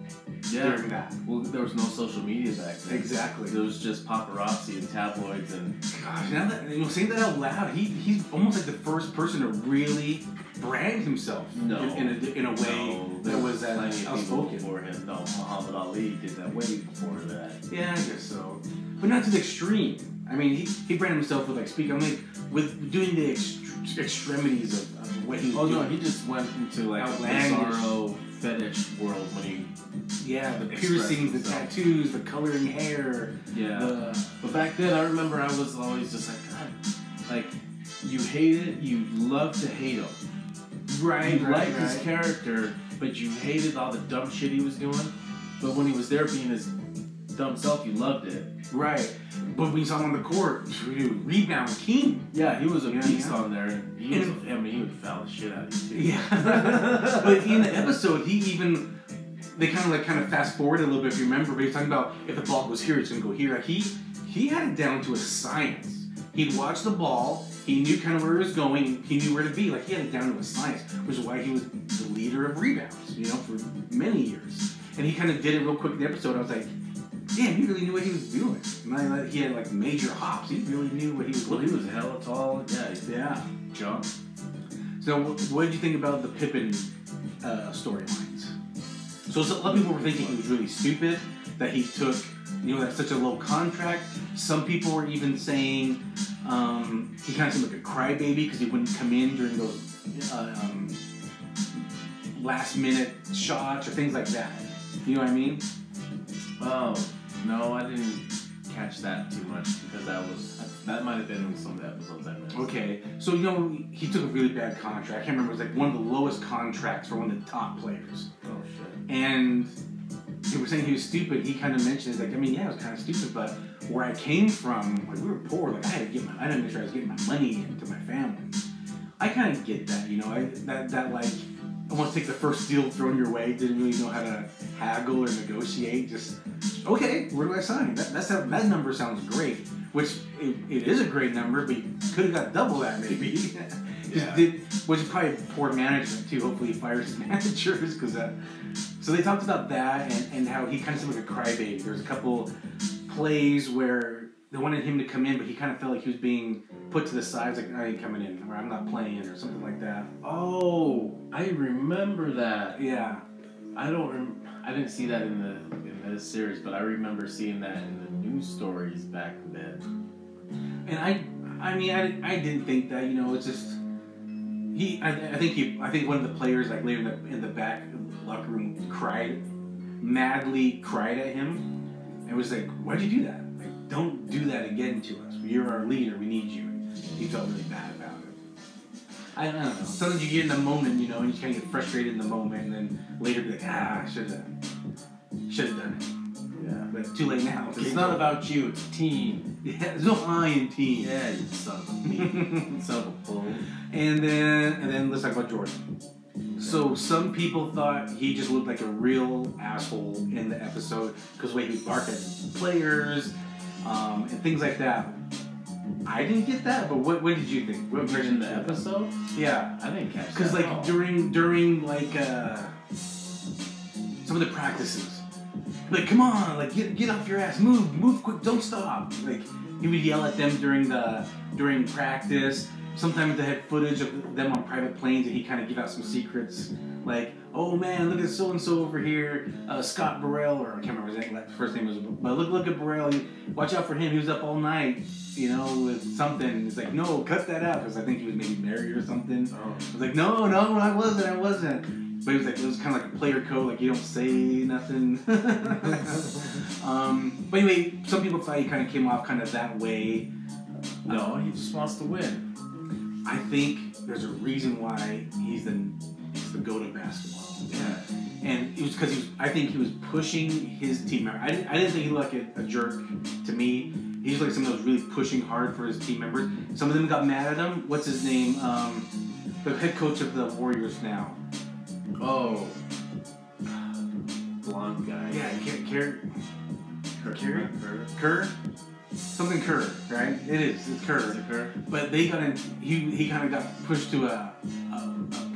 Yeah. During that. Well, there was no social media back then. Exactly. There was just paparazzi and tabloids and. Gosh, now that saying that out loud, he's almost like the first person to really brand himself. No. In a way that was outspoken for him. No, Muhammad Ali did that way before that. Yeah, I guess so, but not to the extreme. I mean, he branded himself with with doing the extremities of what he was doing. No, he just went into like outlandish. a bizarro fetish world when he. Yeah, the piercings, the tattoos, the coloring hair. Yeah. But back then, I remember I was always just like, God, like, you hate it, you love to hate him. Right, You liked his character, but you hated all the dumb shit he was doing. But when he was there being his dumb self, you loved it. Right. But when you saw him on the court, rebound king. Yeah, he was a beast on there. And he would foul the shit out of you, too. Yeah. But in the episode, they kind of fast forward a little bit if you remember, but he was talking about if the ball goes here, it's going to go here. Like he had it down to a science. He'd watch the ball, he knew kind of where it was going, he knew where to be. Like he had it down to a science, which is why he was the leader of rebounds, for many years. And he kind of did it real quick in the episode. I was like, damn, he really knew what he was doing. And he had like major hops. He really knew what he was doing. Well, he was hella tall. Yeah. Jump. So what did you think about the Pippen storylines? So a lot of people were thinking he was really stupid, that he took, that's such a low contract. Some people were even saying he kind of seemed like a crybaby because he wouldn't come in during those last minute shots or things like that. You know what I mean? Oh, no, I didn't catch that too much because that might have been in some of the episodes I missed. Okay, so he took a really bad contract. I can't remember, it was like one of the lowest contracts for one of the top players. Oh shit. And they were saying he was stupid. He kind of mentioned, it was kind of stupid, but where I came from, we were poor. I had to I had to make sure I was getting my money into my family. I kind of get that, that almost take the first deal thrown your way, didn't really know how to haggle or negotiate. Just, okay, where do I sign? That number sounds great, which it is a great number, but you could have got double that maybe. Which is probably poor management too. Hopefully he fires his managers because so they talked about that and how he kind of seemed like a crybaby. There was a couple plays where they wanted him to come in, but he kind of felt like he was being put to the side, like I ain't coming in, or I'm not playing, or something like that. Oh, I remember that. Yeah. I didn't see that in this series, but I remember seeing that in the news stories back then. And I didn't think that. It's just I think one of the players later in the back locker room madly cried at him, and was like, "Why'd you do that? Don't do that again to us. You're our leader. We need you." He felt really bad about it. I don't know. Sometimes you get in the moment, and you kind of get frustrated in the moment, and then later be like, I should have done it. Yeah, but too late now. It's not about you. It's team. Yeah, there's no I in team. Yeah, you son of a bitch. Son of a bull. And then let's talk about Jordan. So some people thought he just looked like a real asshole in the episode because the way he barked at players and things like that. I didn't get that, but what did you think? What in the episode? Yeah, I didn't catch that. Because during some of the practices, come on, get off your ass, move quick, don't stop. He would yell at them during practice. Sometimes they had footage of them on private planes, and he kind of give out some secrets, oh man, look at so and so over here, Scott Burrell, or I can't remember his first name was, but look at Burrell. Watch out for him. He was up all night, with something. It's no, cut that out, because I think he was maybe married or something. Oh. I was no, I wasn't. But it was kind of like a player code, you don't say nothing. But anyway, some people thought he kind of came off kind of that way. No, he just wants to win. I think there's a reason why he's the GOAT of basketball. Yeah. And it was because I think he was pushing his team member. I didn't think he looked like a jerk to me. He's like someone that was really pushing hard for his team members. Some of them got mad at him. What's his name? The head coach of the Warriors now. Oh. Blonde guy. Yeah, Kerr? Something Kerr, right? It is. It's Kerr. Is it Kerr? But they got in. He kind of got pushed to a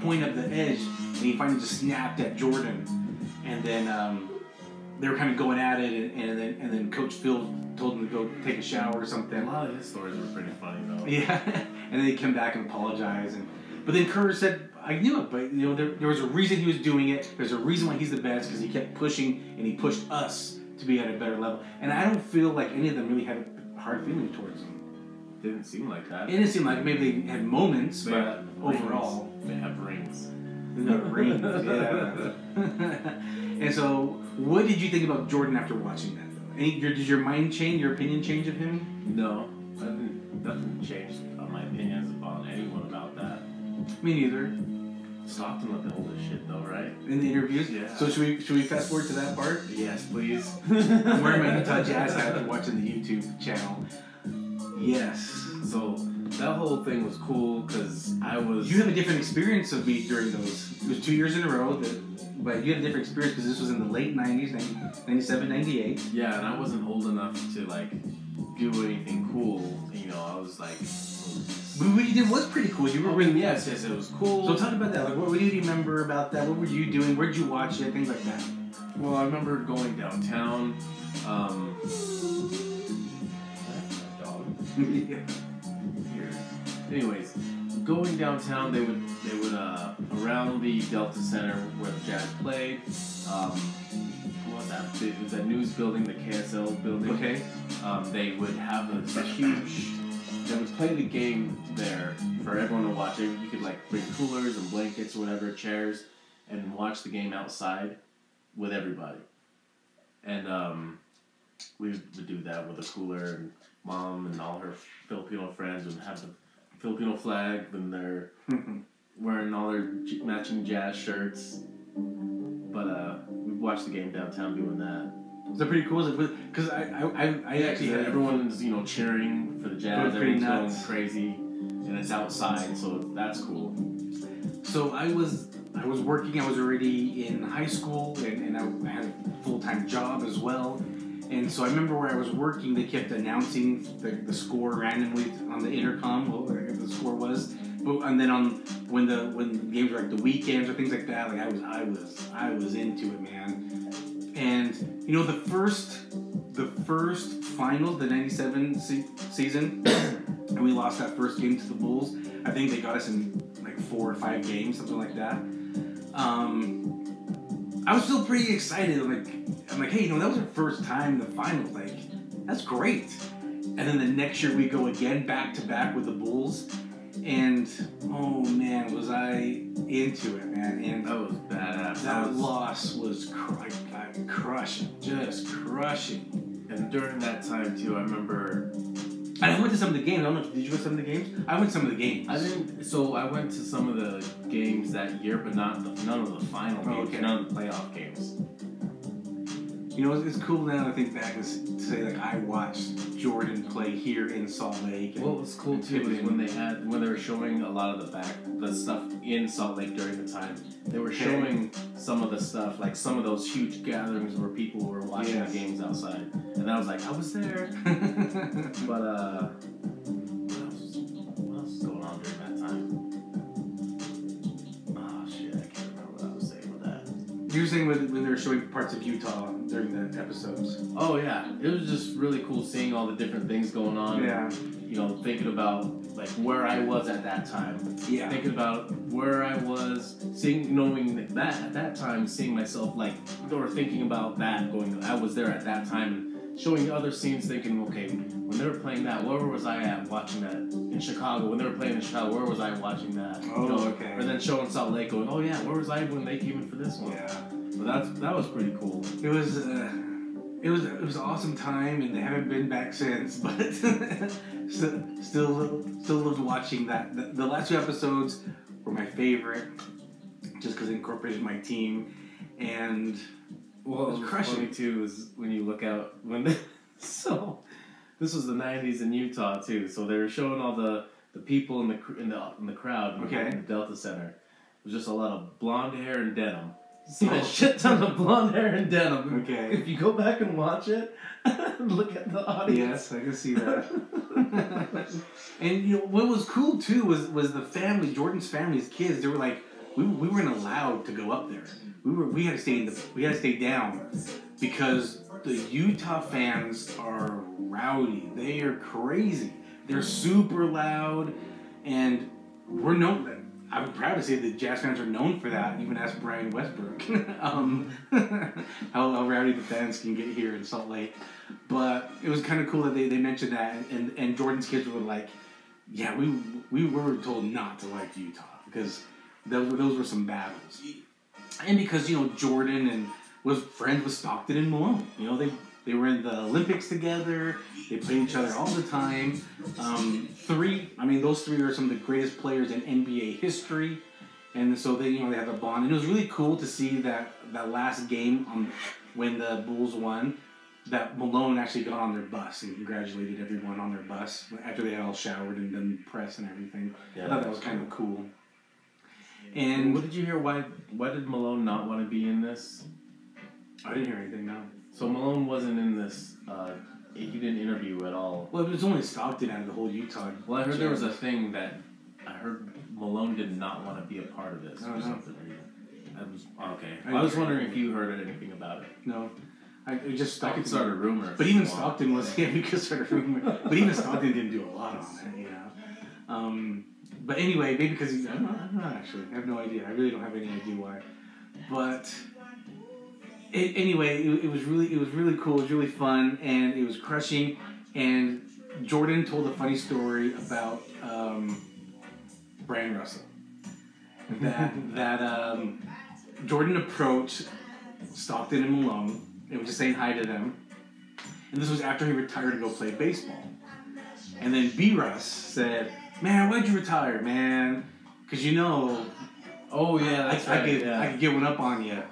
point of the edge, and he finally just snapped at Jordan, and then they were kind of going at it, and then Coach Phil told him to go take a shower or something. A lot of his stories were pretty funny though. Yeah, and then he came back and apologized, but then Kerr said, "I knew it, but there was a reason he was doing it. There's a reason why he's the best because he kept pushing and he pushed us to be at a better level." And I don't feel like any of them really had a hard feeling towards him. Didn't seem like that. It didn't seem like maybe they had moments, but overall, they have rings. They got rings. Yeah. And so, what did you think about Jordan after watching that? Though, did your mind change? Your opinion change of him? No, nothing changed my opinions about anyone about that. Me neither. Stockton looked old as shit though, right? In the interviews? Yeah. So should we fast forward to that part? Yes, please. I'm wearing my Utah Jazz hat and watching the YouTube channel. Yes. So that whole thing was cool because I was... You have a different experience of me during those. It was 2 years in a row, but you had a different experience because this was in the late 90s, 97, 98. Yeah, and I wasn't old enough to like do anything cool. You know, I was like... But what you did was pretty cool. You were really... Yes, it was cool. So talk about that. Like, what do you remember about that? What were you doing? Where'd you watch it? Things like that. Well, I remember going downtown. Yeah. Here. Anyways, going downtown, they would around the Delta Center where the Jazz played. What was that? It was that news building, the KSL building. Okay. They would have a huge. They would play the game there for everyone to watch. You could like bring coolers and blankets or whatever, chairs, and watch the game outside with everybody. And we would do that with a cooler, and Mom and all her Filipino friends would have the Filipino flag, and they're wearing all their matching Jazz shirts. But we'd watch the game downtown doing that. Is that pretty cool? Because I actually had everyone's cheering for the Jazz. Pretty Everyone's nuts. going crazy, and it's outside, so that's cool. So I was working. I was already in high school, and I had a full-time job as well. And so I remember where I was working, they kept announcing the score randomly on the intercom, what the score was. And then when the games were like the weekends or things like that, like I was into it, man. And the first finals, the '97 season, and we lost that first game to the Bulls. I think they got us in like 4 or 5 games, something like that. I was still pretty excited. I'm like, hey, that was our first time in the finals. Like, that's great. And then the next year we go again back to back with the Bulls. And, oh man, was I into it, man. And that was badass. That loss was crushing, just crushing. And during that time, too, I remember... And I went to some of the games. I don't know, did you go to some of the games? I went to some of the games. I didn't. So I went to some of the games that year, but none of the final games, okay. None of the playoff games. It's cool now to think back and say, like, I watched Jordan play here in Salt Lake. Well, what's cool too is when they were showing a lot of the stuff in Salt Lake during the time. They were showing some of the stuff, like some of those huge gatherings where people were watching the games outside, and I was like, I was there. But what else was going on during that time? Oh shit, I can't remember what I was saying with that. You were saying when they were showing parts of Utah during the episodes. Oh yeah, it was just really cool seeing all the different things going on. Yeah. Thinking about like where I was at that time. Yeah. Thinking about where I was, knowing that at that time, seeing myself or thinking about that, going, I was there at that time, and showing other scenes, thinking, okay, when they were playing that, where was I at watching that in Chicago? When they were playing in Chicago, where was I watching that? Okay. Or then showing Salt Lake, going, oh yeah, where was I when they came in for this one? Yeah. But that was pretty cool. It was an awesome time, and they haven't been back since. But still loved watching that. The last 2 episodes were my favorite, just because it incorporated my team, and well, it was crushing. Funny too is when you look out when this was the 90s in Utah too. So they were showing all the people in the crowd in the Delta Center. It was just a lot of blonde hair and denim. See a shit ton of blonde hair and denim. Okay. If you go back and watch it, look at the audience. Yes, I can see that. And you know what was cool too was the family, Jordan's family, his kids. They were like, we weren't allowed to go up there. We had to stay down because the Utah fans are rowdy. They are crazy. They're super loud, and we're known. I'm proud to say that Jazz fans are known for that. Even ask Brian Westbrook how rowdy the fans can get here in Salt Lake. But it was kind of cool that they mentioned that, and Jordan's kids were like, yeah, we were told not to like Utah because those were some battles. And because, you know, Jordan was friends with Stockton and Malone. You know, they were in the Olympics together. They played each other all the time. Those three are some of the greatest players in NBA history. And so they have a bond. And it was really cool to see that last game when the Bulls won, that Malone actually got on their bus and congratulated everyone on their bus after they had all showered and done press and everything. Yeah. I thought that was kind of cool. And what did you hear? Why did Malone not want to be in this? I didn't hear anything, no. So Malone wasn't in this. He didn't interview at all. Well, it was only Stockton out of the whole Utah. Well, I heard there was a thing that I heard Malone did not want to be a part of this or something. I was wondering if you heard anything about it. No. I could start a rumor. But even Stockton we could start a rumor. But even Stockton didn't do a lot on it, you know. But anyway, maybe because I'm not actually. I have no idea. I really don't have any idea why. But anyway, it was really cool. It was really fun, and it was crushing. And Jordan told a funny story about Brian Russell. That Jordan approached Stockton and Malone and was just saying hi to them. And this was after he retired to go play baseball. And then B-Russ said, "Man, why'd you retire, man? Because oh yeah, I could get one up on you."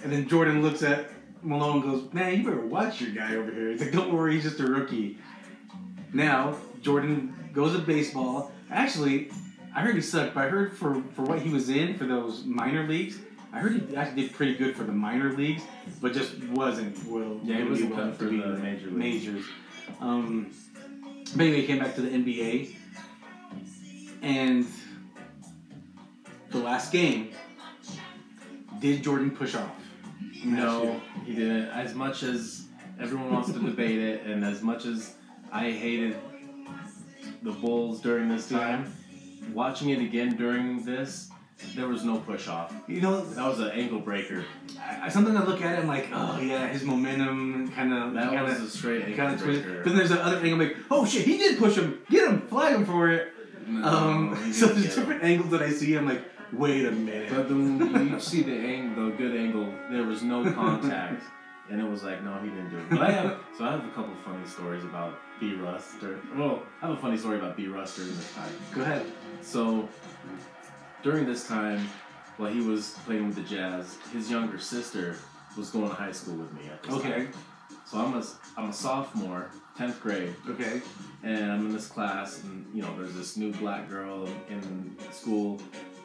And then Jordan looks at Malone and goes, "Man, you better watch your guy over here." He's like, "Don't worry, he's just a rookie." Now, Jordan goes to baseball. Actually, I heard he sucked, but I heard for what he was in, for those minor leagues, I heard he actually did pretty good for the minor leagues, but just wasn't well. Yeah, he wasn't cut for the major leagues. Majors. But anyway, he came back to the NBA, and the last game, did Jordan push off? No, he didn't. As much as everyone wants to debate it, and as much as I hated the Bulls during this time, watching it again during this, there was no push off. You know, that was an ankle breaker. Something I look at it, I'm like, oh yeah, his momentum kind of. That was a straight ankle breaker. But then there's the other angle, like, oh shit, he did push him. Get him, flag him for it. No, so there's different angles that I see. I'm like, wait a minute. But then you see the good angle. There was no contact, and it was like, no, he didn't do it. But I have a couple funny stories about B-Russ. I have a funny story about B-Russ during this time. Go ahead. So during this time, while he was playing with the Jazz, his younger sister was going to high school with me at this time. So I'm a sophomore, 10th grade. Okay. And I'm in this class, and there's this new black girl in school.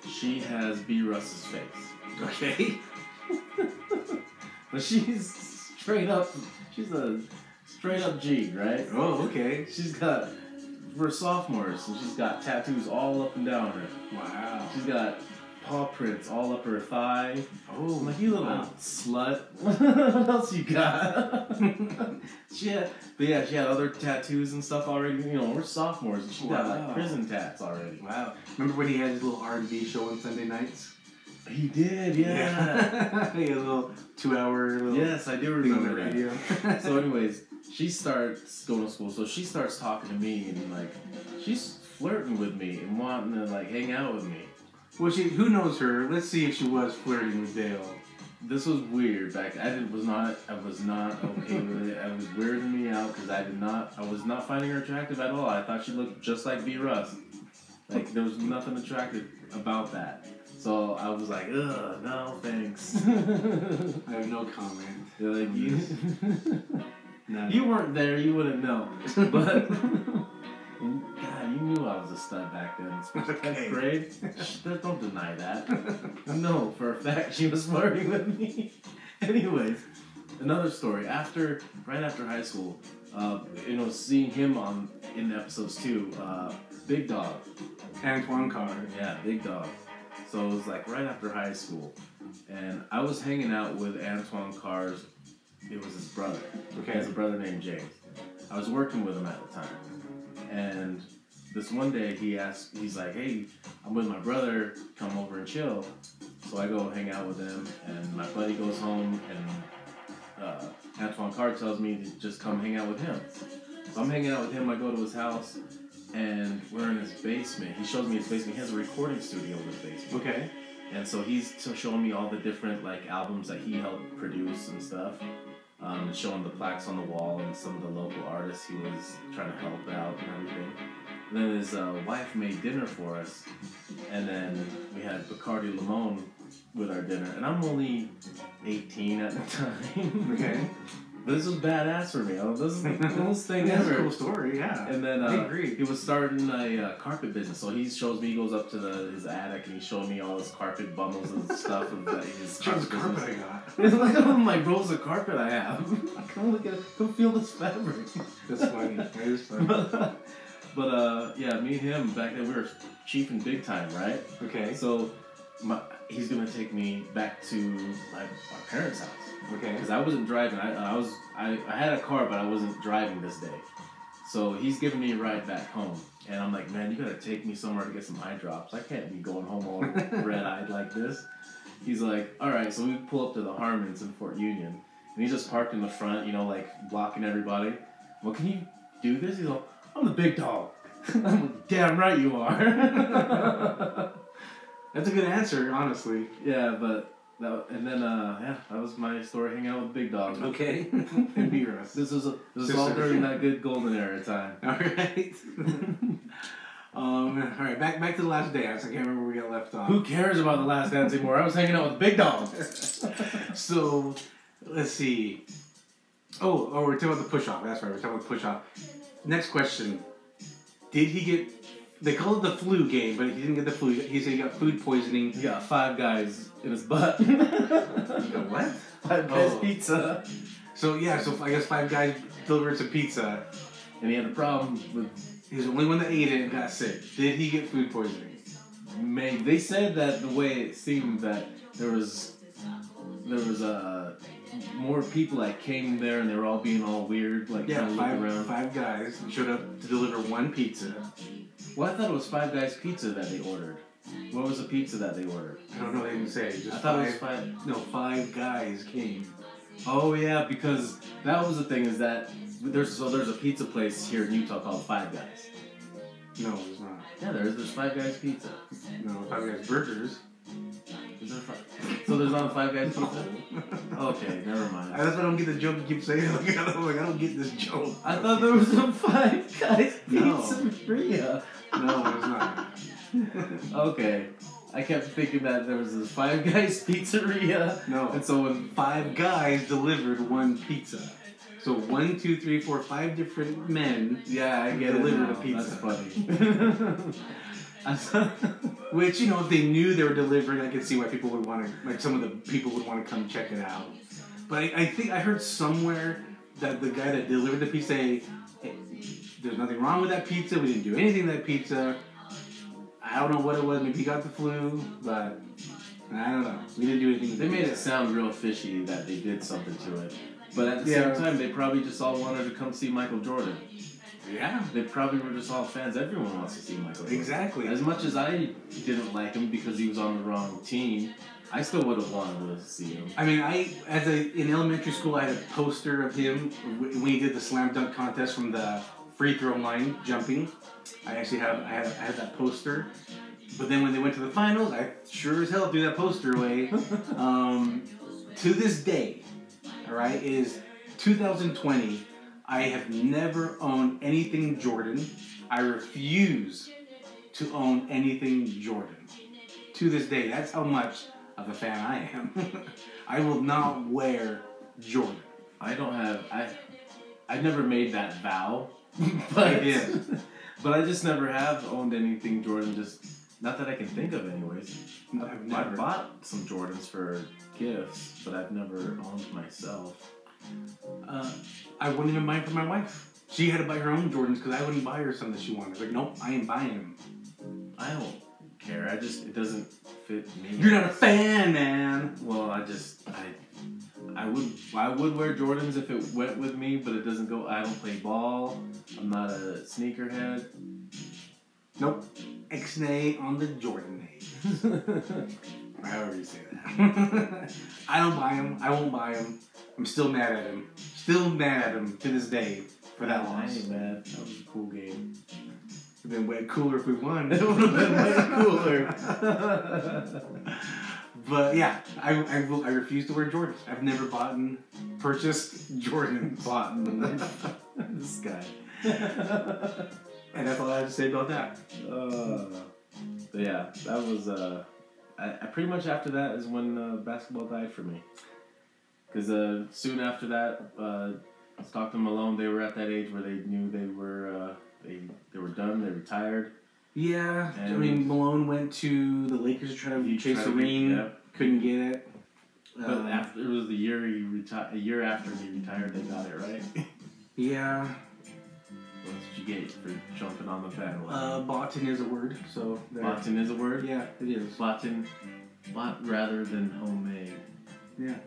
She has B-Russ's face. Okay. But she's a straight up G, right? Oh, okay. We're sophomores, and she's got tattoos all up and down her. Wow. She's got paw prints all up her thigh. Oh, I'm like, you little slut. What else you got? She had other tattoos and stuff already. We're sophomores, and she got like prison tats already. Wow. Remember when he had his little R&B show on Sunday nights? He did, yeah. He had a little 2-hour little. Yes, I do remember that. So, anyways, she starts going to school. So she starts talking to me, and like, she's flirting with me and wanting to like hang out with me. Well, who knows her? Let's see if she was flirting with Dale. This was weird. I was not okay with it. It was weirding me out because I was not finding her attractive at all. I thought she looked just like B-Russ. Like, there was nothing attractive about that. So I was like, ugh, no thanks. I have no comment. They're like, you. No. You weren't there, you wouldn't know. But God, you knew I was a stud back then, especially 10th grade. Don't deny that. No, for a fact, she was flirting with me. Anyways, another story. Right after high school, seeing him in episodes too. Big Dog. Antoine Carr. Yeah, Big Dog. So it was like right after high school, and I was hanging out with Antoine Carr's. It was his brother. Okay. He has a brother named James. I was working with him at the time, and this one day he's like, "Hey, I'm with my brother. Come over and chill." So I go hang out with him, and my buddy goes home, and Antoine Carr tells me to just come hang out with him. So I'm hanging out with him. I go to his house, and we're in his basement. He shows me his basement. He has a recording studio in his basement. Okay. And so he's showing me all the different albums that he helped produce and stuff. And showing the plaques on the wall and some of the local artists he was trying to help out and everything. And then his wife made dinner for us, and then we had Bacardi Limon with our dinner. And I'm only 18 at the time. Okay. But this was badass for me. This is the coolest thing That's ever. a cool story, yeah. And then I agree. he was starting a carpet business. So he shows me, he goes up to his attic and he's showing me all his carpet bundles and stuff of his carpet business. I got. It's like, oh, my rolls of carpet I have. Come look at it. Come feel this fabric. That's funny. That is funny. But yeah, me and him back then, we were chiefing big time, right? Okay. So he's gonna take me back to our parents' house. Okay. Because I wasn't driving. I had a car, but I wasn't driving this day. So he's giving me a ride back home. And I'm like, man, you gotta take me somewhere to get some eye drops. I can't be going home all red-eyed like this. He's like, all right. So we pull up to the Harmons in Fort Union. And he's just parked in the front, blocking everybody. Well, can you do this? He's like, I'm the big dog. I'm like, damn right you are. That's a good answer, honestly. Yeah, but... that was my story hanging out with Big Dog. Okay. And be yours. This was all during that good golden era time. All right. All right. Back to the last dance. I can't remember where we got left off. Who cares about the last dance anymore? I was hanging out with Big Dog. So, let's see. Oh, we're talking about the push-off. That's right. We're talking about the push-off. Next question. Did he get... They call it the flu game, but he didn't get the flu. He said he got food poisoning. He got 5 Guys in his butt. You got what? 5 Guys pizza. So I guess 5 Guys delivered some pizza. And he had a problem with... He was the only one that ate it and got sick. Did he get food poisoning? Maybe. They said that the way it seemed that there was more people that came there and they were all being all weird, trying to look around. 5 Guys showed up to deliver one pizza. Well, I thought it was 5 Guys pizza that they ordered. What was the pizza that they ordered? I don't know. They didn't say. Just I thought it was 5. No, 5 Guys came. Oh yeah, because that was the thing is that there's a pizza place here in Utah called 5 Guys. No, there's not. Yeah, there's 5 Guys pizza. No, 5 Guys burgers. Is there so there's not a 5 Guys pizza? Okay, never mind. That's why I don't get the joke you keep saying. I'm like, I don't get this joke. I thought there was a 5 Guys pizzeria. No, there's not. Okay. I kept thinking that there was this 5 Guys pizzeria. No. And so when 5 Guys delivered one pizza. So 1, 2, 3, 4, 5 different men. Yeah, I get delivered it. A pizza. That's funny. Which, if they knew they were delivering, I could see why people would want to, some of the people would want to come check it out. But I think I heard somewhere that the guy that delivered the pizza say, hey, there's nothing wrong with that pizza. We didn't do anything to that pizza. I don't know what it was. Maybe he got the flu, but I don't know. We didn't do anything. They made it sound real fishy that they did something to it. But at the same time, they probably just all wanted to come see Michael Jordan. Yeah. They probably were just all fans. Everyone wants to see Michael Jordan. Exactly. As much as I didn't like him because he was on the wrong team, I still would have wanted to see him. I mean, in elementary school, I had a poster of him when he did the slam dunk contest from the free throw line jumping. I actually I had that poster. But then when they went to the finals, I sure as hell threw that poster away. To this day, all right, it is 2020. I have never owned anything Jordan. I refuse to own anything Jordan. To this day, that's how much of a fan I am. I will not wear Jordan. I never made that vow, but I did. But I just never have owned anything Jordan. Just not that I can think of, anyways. I've bought some Jordans for gifts, but I've never owned myself. I wouldn't even buy them for my wife. She had to buy her own Jordans because I wouldn't buy her something that she wanted. Like, nope, I ain't buying them. I don't care. It doesn't fit me. You're not a fan, man. Well, I would wear Jordans if it went with me, but it doesn't go. I don't play ball. I'm not a sneakerhead. Nope. Ixnay on the Jordan name. However you say that. I don't buy them. I won't buy them. I'm still mad at him. Still mad at him to this day for that loss. I ain't mad. That was a cool game. It would have been way cooler if we won. It would have been way cooler. But yeah, I refuse to wear Jordans. I've never purchased Jordans. This guy. And that's all I have to say about that. But yeah, that was I pretty much after that is when basketball died for me. Because soon after that, Stockton, Malone, they were at that age where they knew they were done. They retired. Yeah, and I mean Malone went to the Lakers to try to chase the ring. Yeah. Couldn't get it. But after it was the year he retired. A year after he retired, they got it right. Yeah. What did you get for jumping on the bandwagon? Botten is a word, so there. Botten is a word? Yeah, it is. Botten, bought rather than homemade. Yeah,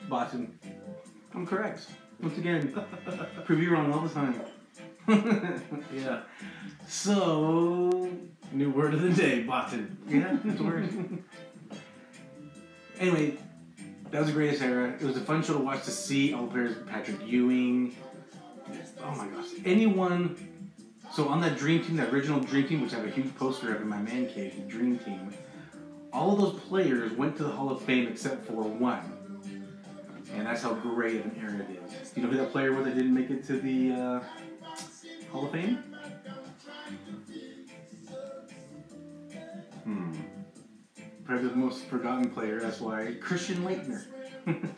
Botten. I'm correct. Once again, prove you wrong all the time. Yeah. So, new word of the day, Botten. Yeah, it's a word. Anyway, that was the greatest era. It was a fun show to watch, to see all the players. Patrick Ewing. Oh my gosh. Anyone. So on that Dream Team, that original Dream Team, which I have a huge poster of in my man cave, the Dream Team, all of those players went to the Hall of Fame except for one. And that's how great of an era it is. Do you know who that player was that didn't make it to the Hall of Fame? Probably the most forgotten player, that's why. Christian Leitner.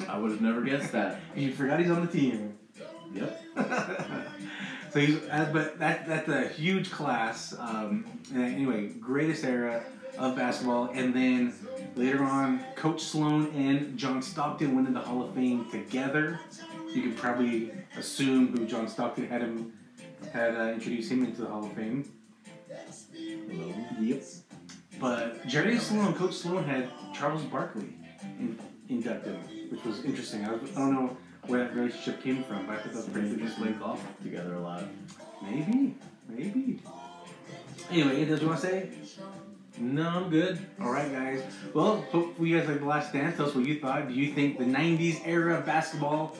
I would have never guessed that. You forgot he's on the team. Yep. So he's, but that's a huge class. Anyway, greatest era of basketball. And then later on, Coach Sloan and John Stockton went into the Hall of Fame together. You can probably assume who John Stockton had introduced him into the Hall of Fame. Hello. Yep. But Jerry Sloan, Coach Sloan had Charles Barkley inducted, which was interesting. I don't know where that relationship came from, but I thought that was pretty They interesting. just play golf together a lot. Maybe. Anyway, does you want to say? No, I'm good. All right, guys. Well, hope you guys like The Last Dance. Tell us what you thought. Do you think the 90s era of basketball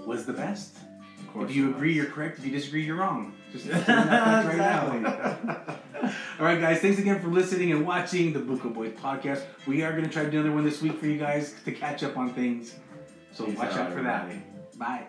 was the best? Of course. If you agree, you're correct. If you disagree, you're wrong. Just saying that right now. All right, guys. Thanks again for listening and watching the Buko Boys podcast. We are going to try to do another one this week for you guys to catch up on things. So Peace watch out for that. everybody. Bye.